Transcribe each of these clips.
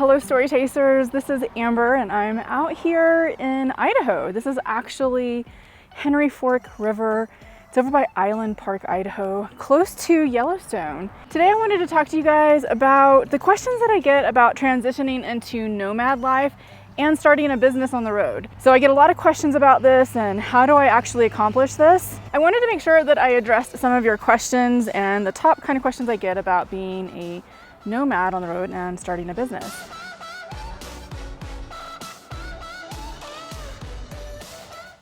Hello Story Chasers, this is Amber and I'm out here in Idaho. This is actually Henry Fork River. It's over by Island Park, Idaho, close to Yellowstone. Today I wanted to talk to you guys about the questions that I get about transitioning into nomad life and starting a business on the road. So I get a lot of questions about this and how do I actually accomplish this? I wanted to make sure that I addressed some of your questions and the top kind of questions I get about being a nomad on the road and starting a business.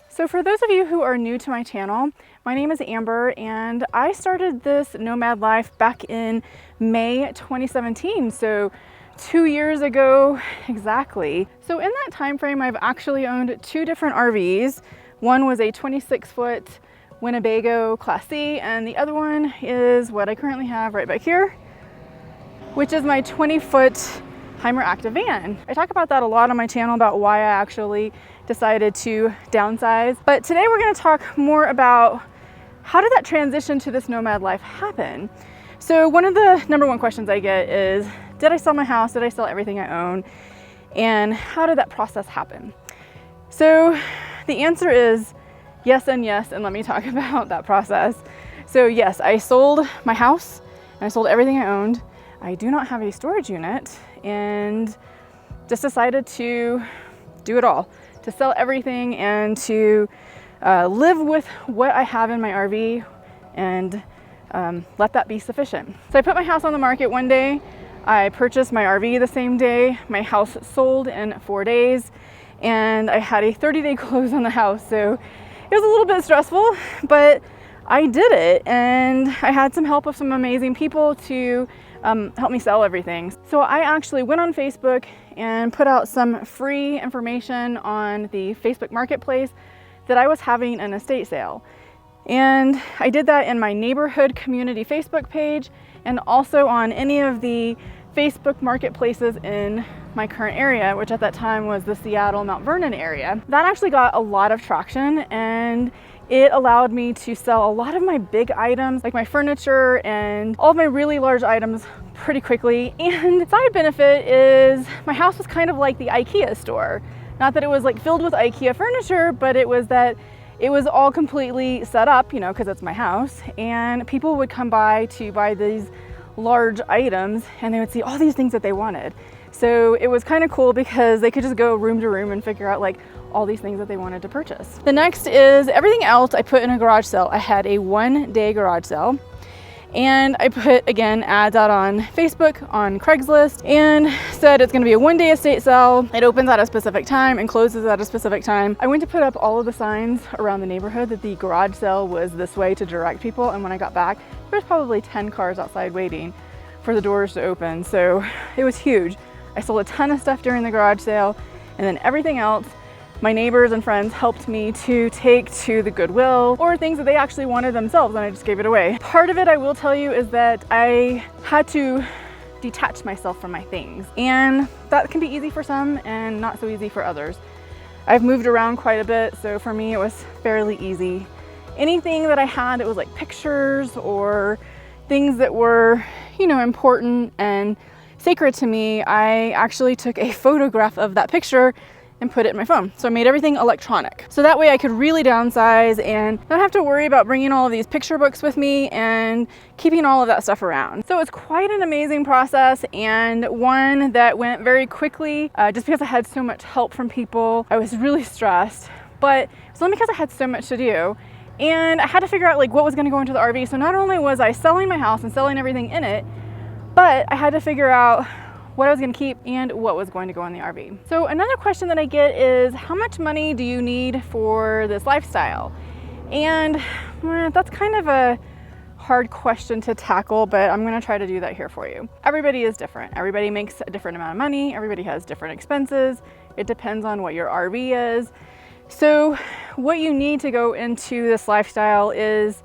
So for those of you who are new to my channel, my name is Amber and I started this nomad life back in May 2017. So 2 years ago exactly. So in that time frame, I've actually owned 2 different RVs. One was a 26-foot Winnebago Class C and the other one is what I currently have right back here, which is my 20-foot Heimer Active van. I talk about that a lot on my channel about why I actually decided to downsize. But today we're going to talk more about how did that transition to this nomad life happen? So one of the number one questions I get is, did I sell my house? Did I sell everything I own? And how did that process happen? So the answer is yes and yes, and let me talk about that process. So yes, I sold my house and I sold everything I owned. I do not have a storage unit and just decided to do it all, to sell everything and to live with what I have in my RV and let that be sufficient. So I put my house on the market one day. I purchased my RV the same day. My house sold in 4 days and I had a 30-day close on the house. So it was a little bit stressful, but I did it and I had some help of some amazing people to help me sell everything. So I actually went on Facebook and put out some free information on the Facebook Marketplace that I was having an estate sale. And I did that in my neighborhood community Facebook page and also on any of the Facebook marketplaces in my current area, which at that time was the Seattle, Mount Vernon area. That actually got a lot of traction and it allowed me to sell a lot of my big items, like my furniture and all of my really large items pretty quickly. And the side benefit is my house was kind of like the IKEA store. Not that it was like filled with IKEA furniture, but it was that it was all completely set up, you know, because it's my house. And people would come by to buy these large items and they would see all these things that they wanted. So it was kind of cool because they could just go room to room and figure out like all these things that they wanted to purchase. The next is everything else I put in a garage sale. I had a 1-day garage sale and I put, again, ads out on Facebook, on Craigslist, and said it's gonna be a 1-day estate sale. It opens at a specific time and closes at a specific time. I went to put up all of the signs around the neighborhood that the garage sale was this way to direct people, and when I got back, there was probably 10 cars outside waiting for the doors to open, so it was huge. I sold a ton of stuff during the garage sale, and then everything else my neighbors and friends helped me to take to the Goodwill or things that they actually wanted themselves and I just gave it away. Part of it I will tell you is that I had to detach myself from my things, and that can be easy for some and not so easy for others. I've moved around quite a bit, so for me it was fairly easy. Anything that I had that was like pictures or things that were, you know, important and sacred to me, I actually took a photograph of that picture and put it in my phone. So I made everything electronic. So that way I could really downsize and not have to worry about bringing all of these picture books with me and keeping all of that stuff around. So it's quite an amazing process and one that went very quickly just because I had so much help from people. I was really stressed, but it's only because I had so much to do. And I had to figure out like what was gonna go into the RV. So not only was I selling my house and selling everything in it, but I had to figure out what I was going to keep and what was going to go in the RV. So another question that I get is, how much money do you need for this lifestyle? And that's kind of a hard question to tackle, but I'm going to try to do that here for you. Everybody is different. Everybody makes a different amount of money. Everybody has different expenses. It depends on what your RV is. So what you need to go into this lifestyle is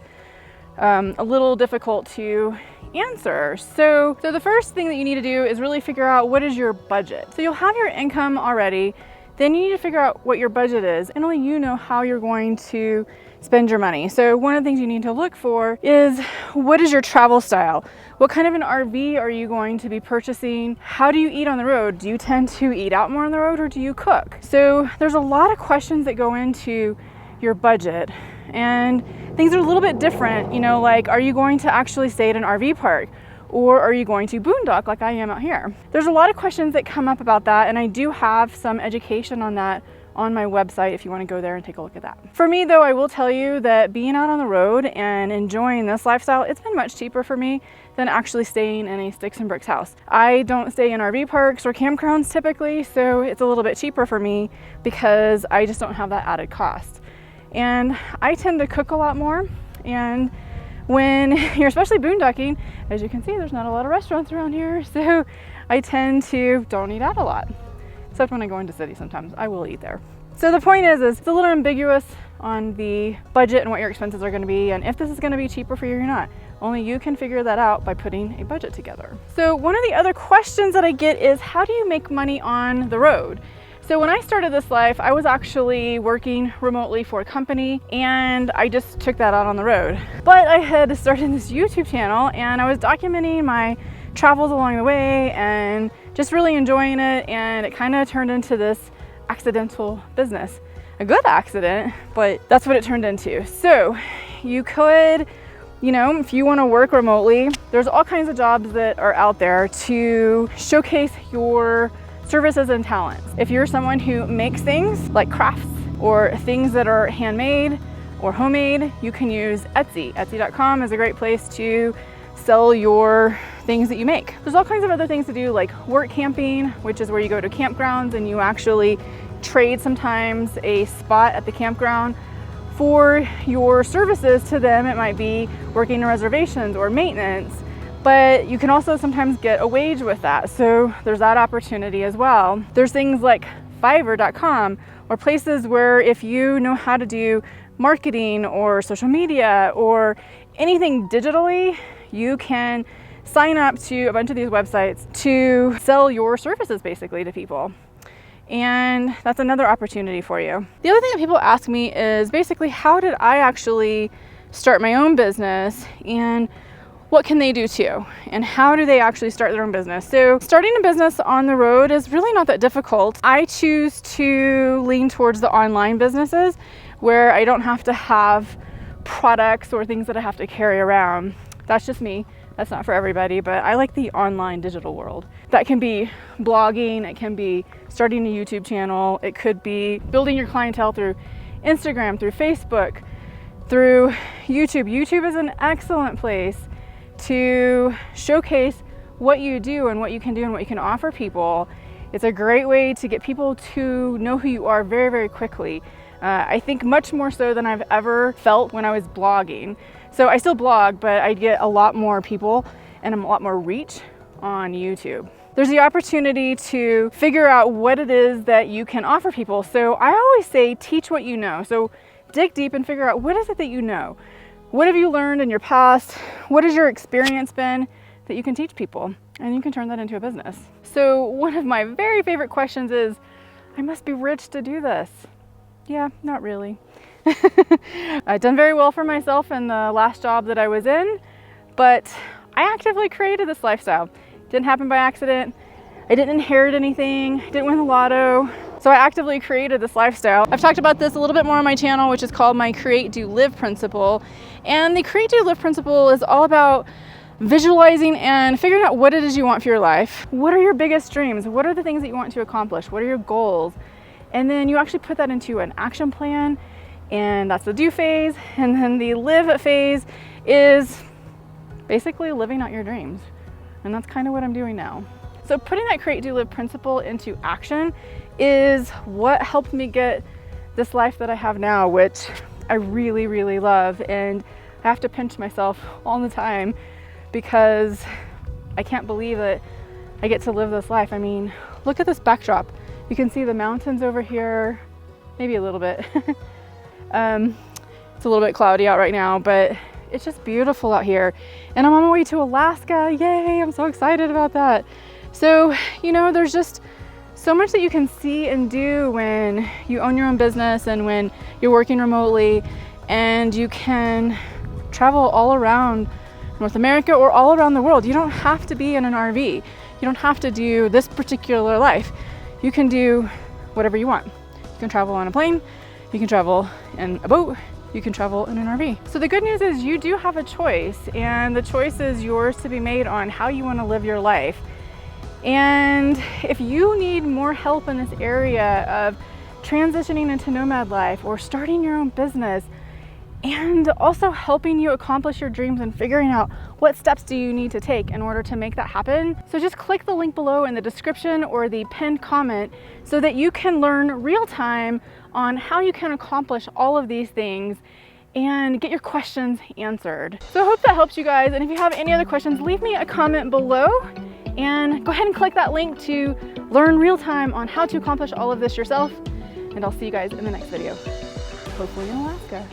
a little difficult to answer. So the first thing that you need to do is really figure out what is your budget. So you'll have your income already, then you need to figure out what your budget is, and only you know how you're going to spend your money. So one of the things you need to look for is, what is your travel style? What kind of an RV are you going to be purchasing? How do you eat on the road? Do you tend to eat out more on the road, or do you cook? So there's a lot of questions that go into your budget, and things are a little bit different. You know, like, are you going to actually stay at an RV park? Or are you going to boondock like I am out here? There's a lot of questions that come up about that, and I do have some education on that on my website if you want to go there and take a look at that. For me though, I will tell you that being out on the road and enjoying this lifestyle, it's been much cheaper for me than actually staying in a sticks and bricks house. I don't stay in RV parks or campgrounds typically, so it's a little bit cheaper for me because I just don't have that added cost. And I tend to cook a lot more, and when you're especially boondocking, as you can see, there's not a lot of restaurants around here, so I tend to don't eat out a lot. Except when I go into city, sometimes I will eat there. So the point is it's a little ambiguous on the budget and what your expenses are gonna be, and if this is gonna be cheaper for you or not. Only you can figure that out by putting a budget together. So one of the other questions that I get is, how do you make money on the road? So when I started this life, I was actually working remotely for a company, and I just took that out on the road. But I had started this YouTube channel, and I was documenting my travels along the way and just really enjoying it, and it kind of turned into this accidental business. A good accident, but that's what it turned into. So you could, you know, if you want to work remotely, there's all kinds of jobs that are out there to showcase your services and talents. If you're someone who makes things like crafts or things that are handmade or homemade, you can use Etsy. Etsy.com is a great place to sell your things that you make. There's all kinds of other things to do, like work camping, which is where you go to campgrounds and you actually trade sometimes a spot at the campground for your services to them. It might be working in reservations or maintenance, but you can also sometimes get a wage with that. So there's that opportunity as well. There's things like Fiverr.com, or places where if you know how to do marketing or social media or anything digitally, you can sign up to a bunch of these websites to sell your services basically to people. And that's another opportunity for you. The other thing that people ask me is basically, how did I actually start my own business, and what can they do too? And how do they actually start their own business? So starting a business on the road is really not that difficult. I choose to lean towards the online businesses where I don't have to have products or things that I have to carry around. That's just me. That's not for everybody, but I like the online digital world. That can be blogging, it can be starting a YouTube channel, it could be building your clientele through Instagram, through Facebook, through YouTube. YouTube is an excellent place to showcase what you do and what you can do and what you can offer people. It's a great way to get people to know who you are very, very quickly. I think much more so than I've ever felt when I was blogging. So I still blog, but I get a lot more people and a lot more reach on YouTube. There's the opportunity to figure out what it is that you can offer people. So I always say, teach what you know. So dig deep and figure out, what is it that you know? What have you learned in your past? What has your experience been that you can teach people? And you can turn that into a business. So one of my very favorite questions is, I must be rich to do this. Yeah, not really. I've done very well for myself in the last job that I was in, but I actively created this lifestyle. It didn't happen by accident. I didn't inherit anything. I didn't win the lotto. So I actively created this lifestyle. I've talked about this a little bit more on my channel, which is called my Create, Do, Live principle. And the Create, Do, Live principle is all about visualizing and figuring out what it is you want for your life. What are your biggest dreams? What are the things that you want to accomplish? What are your goals? And then you actually put that into an action plan, and that's the do phase. And then the live phase is basically living out your dreams. And that's kind of what I'm doing now. So putting that Create, Do, Live principle into action is what helped me get this life that I have now, which I really, really love. And I have to pinch myself all the time because I can't believe that I get to live this life. I mean, look at this backdrop. You can see the mountains over here, maybe a little bit. It's a little bit cloudy out right now, but it's just beautiful out here. And I'm on my way to Alaska. Yay, I'm so excited about that. So, you know, there's just so much that you can see and do when you own your own business and when you're working remotely. and you can travel all around North America or all around the world. You don't have to be in an RV. You don't have to do this particular life. You can do whatever you want. You can travel on a plane, you can travel in a boat, you can travel in an RV. So the good news is you do have a choice, and the choice is yours to be made on how you want to live your life. And if you need more help in this area of transitioning into nomad life or starting your own business, and also helping you accomplish your dreams and figuring out what steps do you need to take in order to make that happen. So just click the link below in the description or the pinned comment so that you can learn real time on how you can accomplish all of these things and get your questions answered. So I hope that helps you guys. And if you have any other questions, leave me a comment below and go ahead and click that link to learn real time on how to accomplish all of this yourself. And I'll see you guys in the next video, hopefully in Alaska.